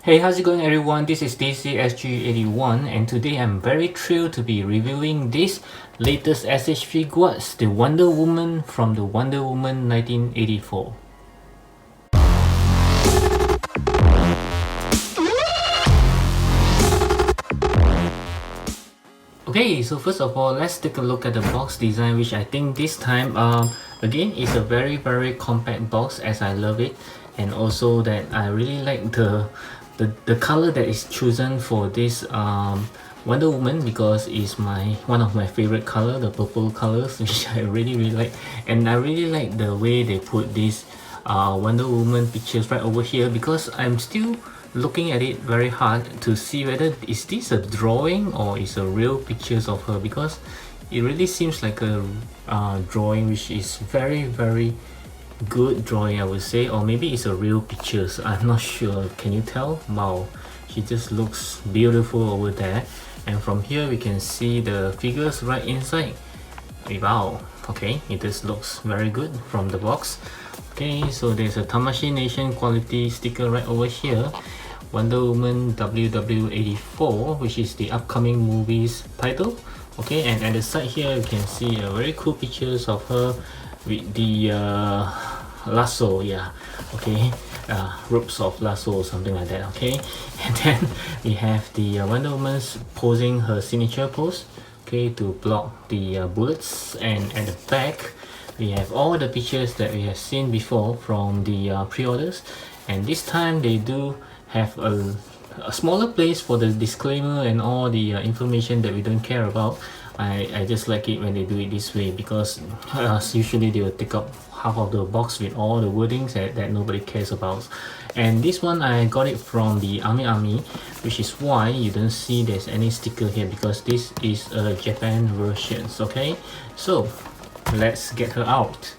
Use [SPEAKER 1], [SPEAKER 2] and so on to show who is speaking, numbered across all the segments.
[SPEAKER 1] Hey, how's it going everyone? This is DCSG81 and today I'm very thrilled to be reviewing this latest SH Figuarts, the Wonder Woman from the Wonder Woman 1984. Okay, so first of all, let's take a look at the box design, which I think this time again is a very compact box as I love it, and also that I really like the color that is chosen for this Wonder Woman, because it's one of my favorite color, the purple colors, which I really like. And I really like the way they put this Wonder Woman pictures right over here, because I'm still looking at it very hard to see whether is this a drawing or is a real pictures of her, because it really seems like a drawing, which is very good drawing, I would say, or maybe it's a real pictures. I'm not sure. Can you tell? Wow, she just looks beautiful over there. And from here we can see the figures right inside. Wow, okay, it just looks very good from the box. Okay, so there's a Tamashii Nation quality sticker right over here, Wonder Woman WW84, which is the upcoming movie's title. Okay, and at the side here you can see a very cool pictures of her with the lasso, yeah, okay, ropes of lasso or something like that. Okay, and then we have the Wonder Woman's posing her signature pose, okay, to block the bullets. And at the back we have all the pictures that we have seen before from the pre-orders, and this time they do have a smaller place for the disclaimer and all the information that we don't care about. I just like it when they do it this way, because usually they will take up half of the box with all the wordings that nobody cares about. And this one I got it from the Army, which is why you don't see there's any sticker here, because this is a Japan version. Okay, so let's get her out.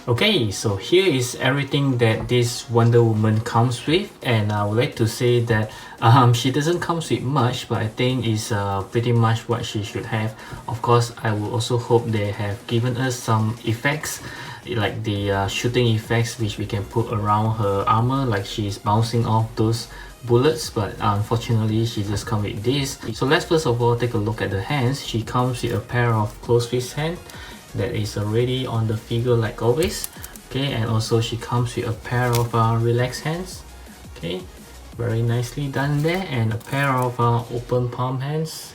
[SPEAKER 1] Okay, so here is everything that this Wonder Woman comes with, and I would like to say that she doesn't come with much, but I think it's pretty much what she should have. Of course, I will also hope they have given us some effects, like the shooting effects, which we can put around her armor, like she's bouncing off those bullets, but unfortunately she just comes with this. So let's first of all take a look at the hands. She comes with a pair of closed fist hands that is already on the figure like always. Okay, and also she comes with a pair of relaxed hands, okay, very nicely done there, and a pair of open palm hands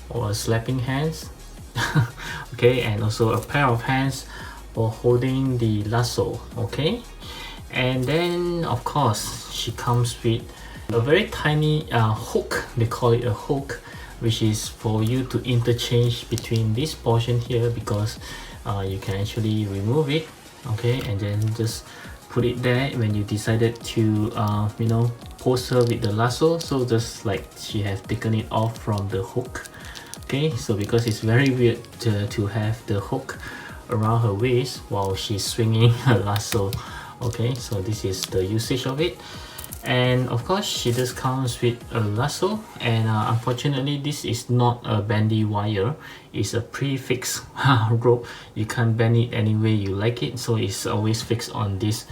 [SPEAKER 1] or slapping hands. Okay, and also a pair of hands for holding the lasso. Okay, and then of course she comes with a very tiny hook, they call it a hook, which is for you to interchange between this portion here, because you can actually remove it, okay, and then just put it there when you decided to you know, pose her with the lasso. So just like she has taken it off from the hook. Okay, so because it's very weird to have the hook around her waist while she's swinging her lasso. Okay, so this is the usage of it. And of course she just comes with a lasso, and unfortunately this is not a bendy wire, it's a pre-fixed rope. You can't bend it any way you like it, so it's always fixed on these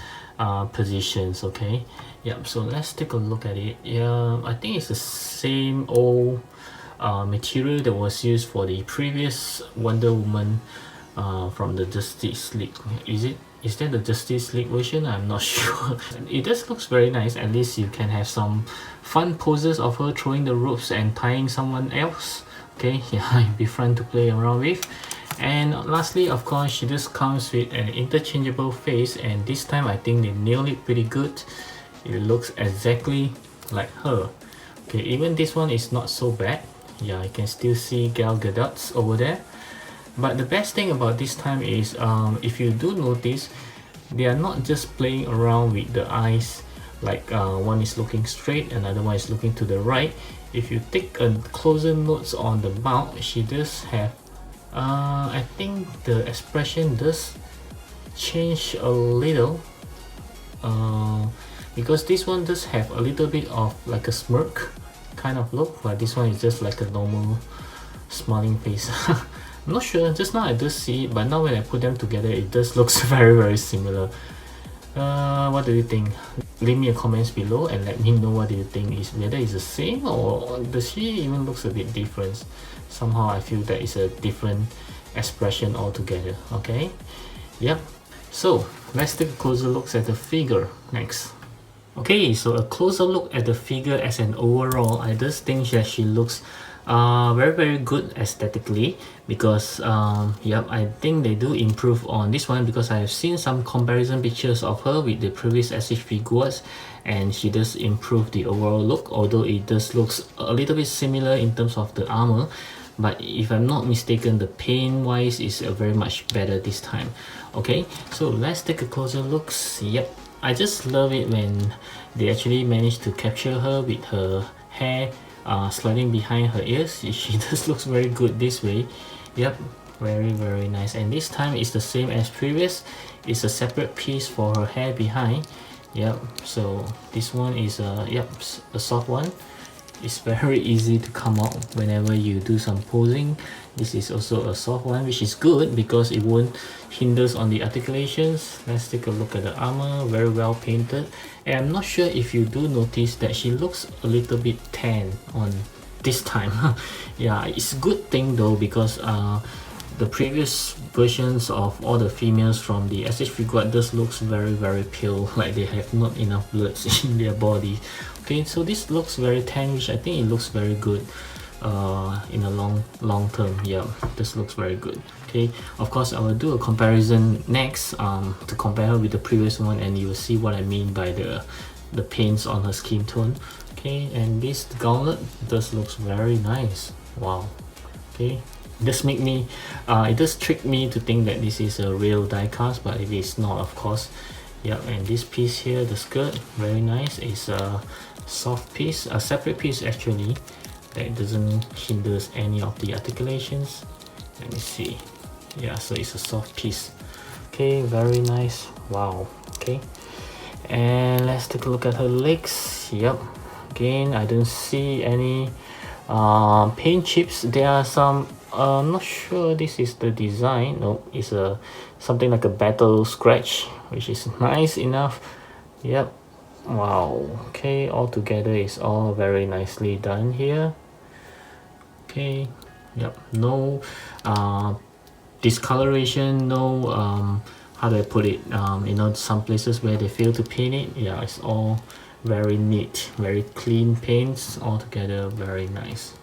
[SPEAKER 1] positions. Okay, yep, so let's take a look at it. Yeah, I think it's the same old material that was used for the previous Wonder Woman from the Justice League. Is that the Justice League version? I'm not sure. It just looks very nice. At least you can have some fun poses of her throwing the ropes and tying someone else. Okay, yeah, it'd be fun to play around with. And lastly, of course, she just comes with an interchangeable face, and this time I think they nailed it pretty good. It looks exactly like her. Okay, even this one is not so bad. Yeah, I can still see Gal Gadot's over there. But the best thing about this time is, if you do notice, they are not just playing around with the eyes, like one is looking straight, another one is looking to the right. If you take a closer notes on the mouth, she does have, I think the expression does change a little, because this one does have a little bit of like a smirk kind of look, but this one is just like a normal smiling face. I'm not sure, just now I do see it, but now when I put them together it does looks very similar. What do you think? Leave me a comments below and let me know what do you think, is whether it's the same or does she even looks a bit different. Somehow I feel that it's a different expression altogether. Okay, yep. So let's take a closer look at the figure next. Okay, so a closer look at the figure as an overall, I just think that she looks very good aesthetically, because yep, I think they do improve on this one, because I have seen some comparison pictures of her with the previous SH Figuarts, and she does improve the overall look, although it does looks a little bit similar in terms of the armor. But if I'm not mistaken, the paint wise is very much better this time. Okay, so let's take a closer look. Yep, I just love it when they actually managed to capture her with her hair sliding behind her ears. She just looks very good this way. Yep, very nice. And this time it's the same as previous. It's a separate piece for her hair behind. Yep, so this one is yep, a soft one. It's very easy to come out whenever you do some posing. This is also a soft one, which is good because it won't hinders on the articulations. Let's take a look at the armor, very well painted. And I'm not sure if you do notice that she looks a little bit tan on this time. Yeah, it's a good thing though, because the previous versions of all the females from the SH Figuarts just looks very pale, like they have not enough blood in their body. Okay, so this looks very tan, which I think it looks very good in a long term. Yeah, this looks very good. Okay, of course I will do a comparison next to compare her with the previous one, and you will see what I mean by the paints on her skin tone. Okay, and this gauntlet does looks very nice. Wow. Okay, this make me it does trick me to think that this is a real die cast, but it is not, of course. Yep, and this piece here, the skirt, very nice. It's a soft piece, a separate piece actually, that doesn't hinders any of the articulations. Let me see. Yeah, so it's a soft piece. Okay, very nice. Wow. Okay, and let's take a look at her legs. Yep, again I don't see any paint chips. There are some I'm not sure this is the design. No, it's a something like a battle scratch, which is nice enough. Yep. Wow. Okay, all together is all very nicely done here. Okay. Yep, no discoloration, no how do I put it, you know, some places where they fail to paint it. Yeah, it's all very neat, very clean paints all together, very nice.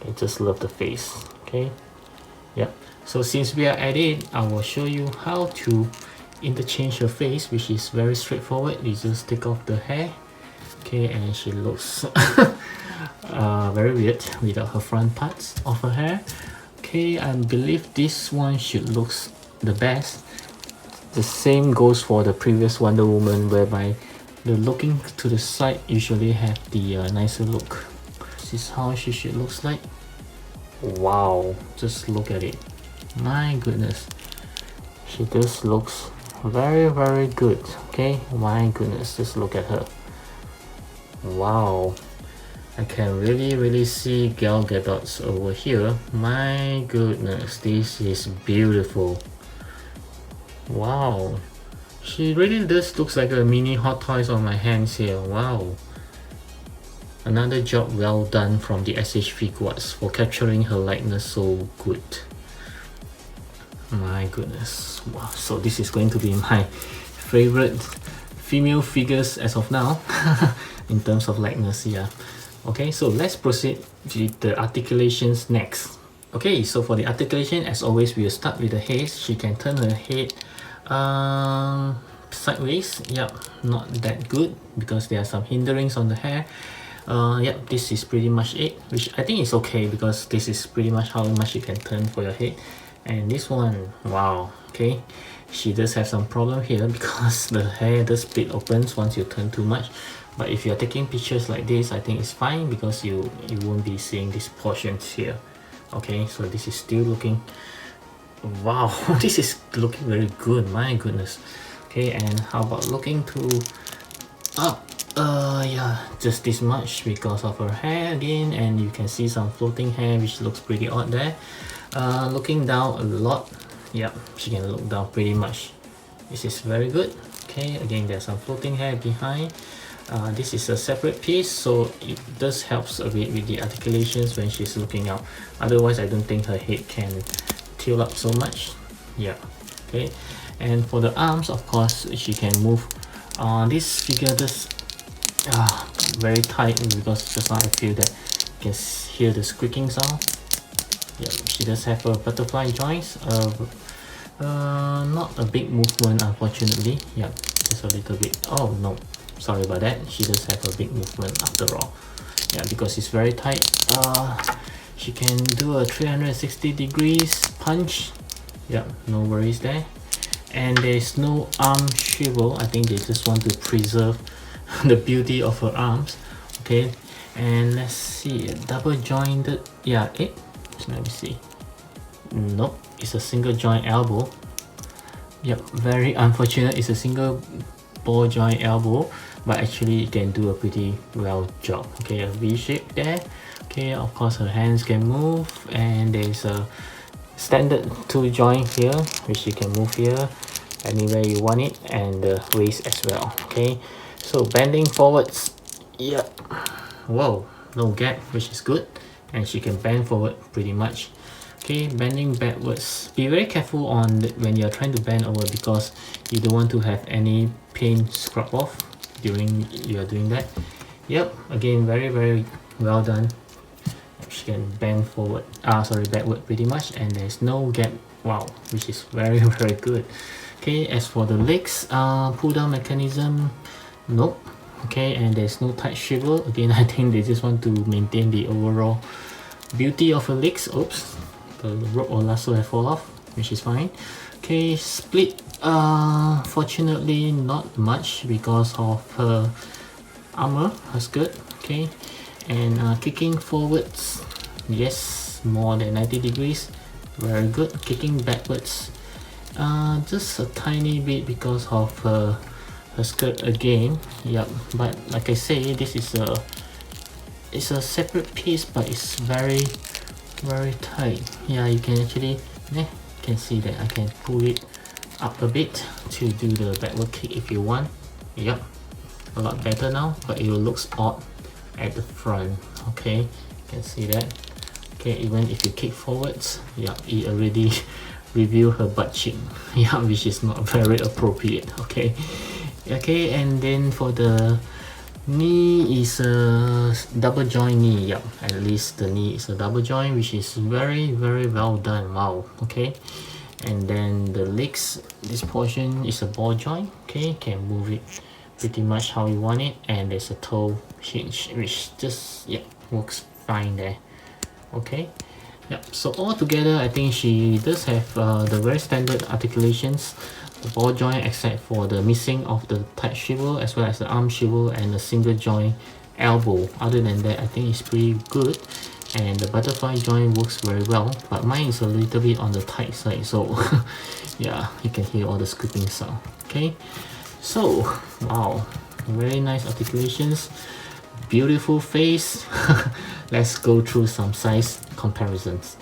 [SPEAKER 1] I just love the face. Okay, yep. So since we are at it, I will show you how to interchange her face, which is very straightforward. You just take off the hair. Okay, and she looks very weird without her front parts of her hair. Okay, I believe this one should looks the best. The same goes for the previous Wonder Woman, whereby the looking to the side usually have the nicer look. This is how she should looks like. Wow, just look at it. My goodness, she just looks very good. Okay, my goodness, just look at her. Wow, I can really see Gal Gadot's over here. My goodness, this is beautiful. Wow, she really does looks like a mini Hot Toys on my hands here. Wow, another job well done from the SH Figuarts for capturing her likeness so good. My goodness. Wow, so this is going to be my favorite female figures as of now in terms of likeness. Yeah. Okay, so let's proceed with the articulations next. Okay, so for the articulation, as always, we'll start with the head. She can turn her head sideways. Yep, not that good because there are some hinderings on the hair. Yep, this is pretty much it, which I think is okay because this is pretty much how much you can turn for your head. And this one, wow, okay, she does have some problem here because the hair does split opens once you turn too much. But if you're taking pictures like this, I think it's fine because you won't be seeing these portions here. Okay, so this is still looking, wow, this is looking very good, my goodness. Okay, and how about looking to up? Yeah, just this much because of her hair again, and you can see some floating hair which looks pretty odd there. Looking down a lot, yep, she can look down pretty much. This is very good. Okay, again there's some floating hair behind. This is a separate piece, so it does helps a bit with the articulations when she's looking out. Otherwise, I don't think her head can tilt up so much. Yeah, okay. And for the arms, of course, she can move. This figure does very tight because just now I feel that you can hear the squeaking sound. Yeah, she does have a butterfly joints. Not a big movement, unfortunately. Yeah, just a little bit. Oh no, sorry about that. She does have a big movement after all. Yeah, because it's very tight. She can do a 360 degrees punch. Yeah, no worries there. And there's no arm swivel. I think they just want to preserve the beauty of her arms. Okay, and let's see, double jointed. Yeah, let me see. Nope, it's a single joint elbow. Yep, very unfortunate. It's a single ball joint elbow, but actually it can do a pretty well job. Okay, a V shape there. Okay, of course her hands can move, and there's a standard two joint here which you can move here anywhere you want it, and the waist as well. Okay, so bending forwards, yep, whoa, no gap, which is good, and she can bend forward pretty much. Okay, bending backwards, be very careful on when you're trying to bend over, because you don't want to have any paint scrub off during you're doing that. Yep, again very well done. She can bend forward, backward pretty much, and there's no gap. Wow, which is very good. Okay, as for the legs, pull down mechanism, nope. Okay, and there's no tight swivel. Again, I think they just want to maintain the overall beauty of her legs. Oops, the rope or lasso have fall off, which is fine. Okay, split, fortunately not much because of her armor, her skirt. Okay, and kicking forwards, yes, more than 90 degrees, very good. Kicking backwards, just a tiny bit because of her skirt again. Yep, but like I say, this is it's a separate piece, but it's very tight. Yeah, you can actually can see that I can pull it up a bit to do the backward kick if you want. Yep, a lot better now, but it looks odd at the front. Okay, you can see that. Okay, even if you kick forwards, yeah, it already reveal her butt cheek. Yeah, which is not very appropriate. Okay, and then for the knee is a double joint knee. Yep, at least the knee is a double joint, which is very well done. Wow. Okay, and then the legs, this portion is a ball joint. Okay, can move it pretty much how you want it, and there's a toe hinge which just works fine there. Okay, so all together I think she does have the very standard articulations, the ball joint, except for the missing of the tight swivel as well as the arm swivel and the single joint elbow. Other than that, I think it's pretty good, and the butterfly joint works very well, but mine is a little bit on the tight side, so yeah, you can hear all the squeaking sound. Okay, so wow, very nice articulations, beautiful face. Let's go through some size comparisons.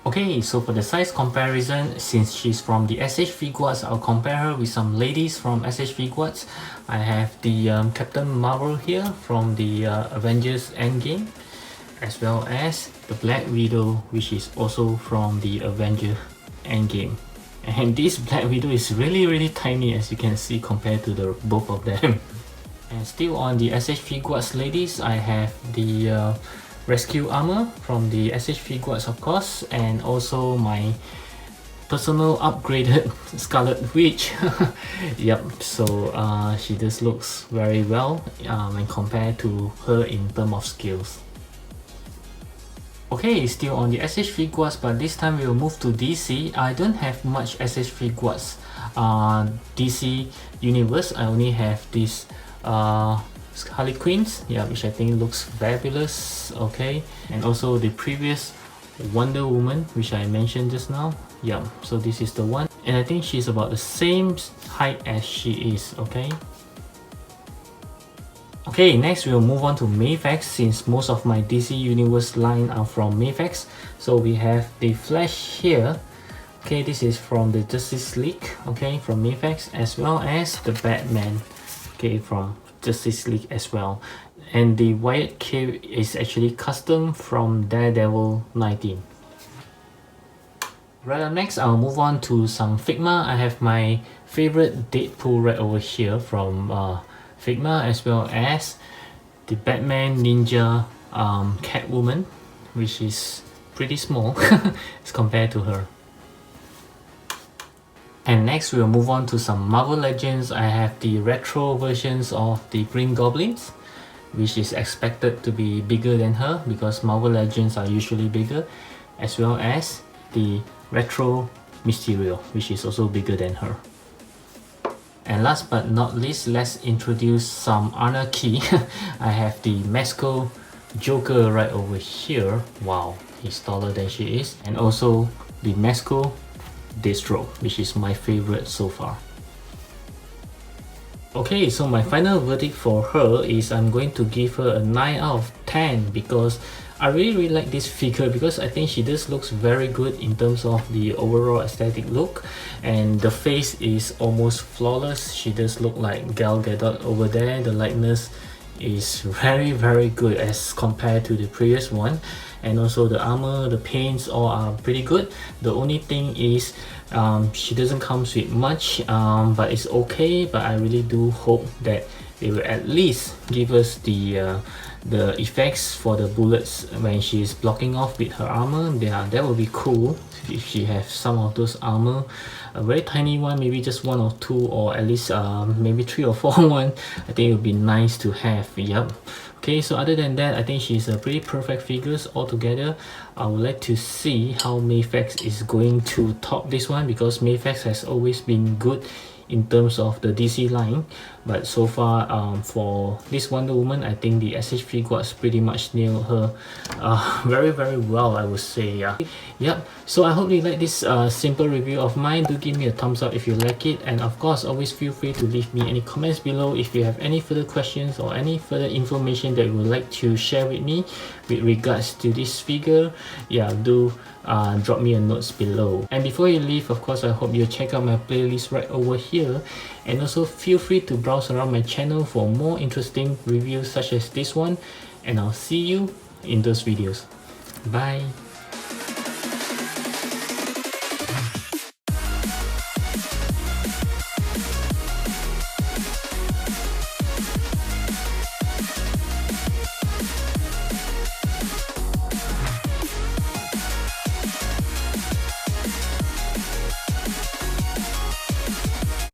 [SPEAKER 1] Okay, so for the size comparison, since she's from the SH Figuarts, I'll compare her with some ladies from SH Figuarts. I have the Captain Marvel here from the Avengers Endgame, as well as the Black Widow, which is also from the Avengers Endgame. And this Black Widow is really tiny, as you can see, compared to the both of them. And still on the SH Figuarts ladies, I have the rescue armor from the SH Figuarts, of course, and also my personal upgraded Scarlet Witch. Yep, so she just looks very well when compared to her in terms of skills. Okay, still on the SH Figuarts, but this time we will move to DC. I don't have much SH Figuarts DC universe. I only have this Harley Quinns, yeah, which I think looks fabulous. Okay, and also the previous Wonder Woman, which I mentioned just now. Yeah, so this is the one, and I think she's about the same height as she is. Okay, Okay, next we'll move on to Mayfax, since most of my DC Universe line are from Mayfax. So we have the Flash here. Okay, this is from the Justice League, okay, from Mayfax, as well as the Batman, okay, from Justice League as well. And the Wyatt cape is actually custom from Daredevil 19. Right up next, I'll move on to some Figma. I have my favorite Deadpool right over here from Figma, as well as the Batman Ninja Catwoman, which is pretty small as compared to her. And next we'll move on to some Marvel Legends. I have the retro versions of the Green Goblins, which is expected to be bigger than her because Marvel Legends are usually bigger, as well as the retro Mysterio, which is also bigger than her. And last but not least, let's introduce some Anarchy. I have the Mesco Joker right over here. Wow, he's taller than she is. And also the Mesco Destro, which is my favorite so far. Okay, so my final verdict for her is I'm going to give her a 9 out of 10 because I really like this figure, because I think she just looks very good in terms of the overall aesthetic look, and the face is almost flawless. She does look like Gal Gadot over there. The likeness is very good as compared to the previous one, and also the armor, the paints all are pretty good. The only thing is she doesn't come with much, but it's okay. But I really do hope that they will at least give us the effects for the bullets when she's blocking off with her armor. Yeah, that would be cool if she has some of those armor, a very tiny one, maybe just 1 or 2, or at least maybe 3 or 4 one. I think it would be nice to have. Yep. Okay, so other than that, I think she's a pretty perfect figures altogether. I would like to see how Mayfax is going to top this one, because Mayfax has always been good in terms of the DC line, but so far for this Wonder Woman, I think the SH Figuarts pretty much nailed her very well, I would say. Yeah. Yep. So I hope you like this simple review of mine. Do give me a thumbs up if you like it, and of course always feel free to leave me any comments below if you have any further questions or any further information that you would like to share with me with regards to this figure. Yeah, do drop me a notes below. And before you leave, of course, I hope you check out my playlist right over here, and also feel free to browse around my channel for more interesting reviews such as this one, and I'll see you in those videos. Bye.